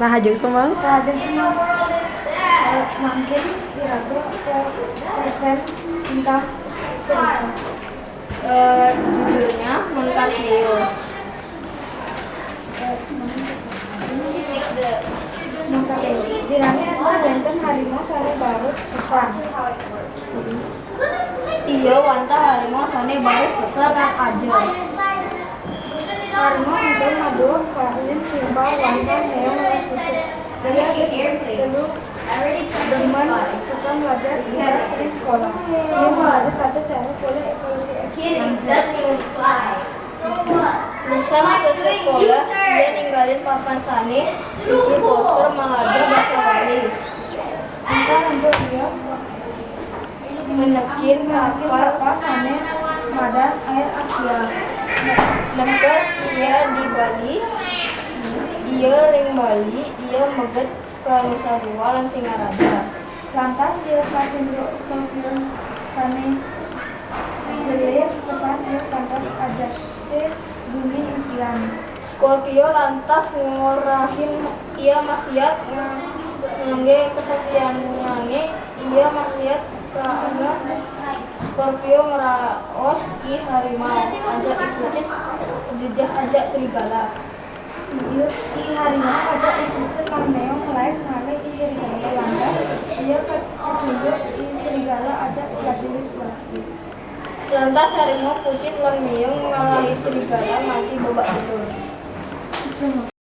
Nah, jeung semang. Rajin semang mungkin diragu ke persen tentang cerita. Judulnya Mengkartio. Dirami asal benten harimau sare barus pesan. Iya wanta harimau sane baris besar dan aja. Harimau untuk madu karlin timbal wanta meong pucuk. Dia telu demen pesan belajar tidak sering sekolah. Dia belajar tata cara boleh evolusi Lusan sesekolah dia ninggalin papan sane isi poster Malaga bahasa Bali. Bisa untuk dia Menekin kapal kapal sane madan air akia. lengket ia di Bali. Ia ring Bali, ia meget ke Nusa Dua lan Singaraja. Lantas dia kacindro skorpion sane jelir pesan dia lantas ajak bumi impian. Scorpio lantas ngorahin ia maksiat ngangge kesaktianane ia maksiat karena Scorpio ngeraos i harimau ajak ikucit jejah ajak serigala. I harimau ajak ikucit marmeong lain ngale i serigala lantas dia ketunjuk i serigala ajak prajurit plastik. Lantas harimau pucit lan meong ngalahin serigala mati babak belur.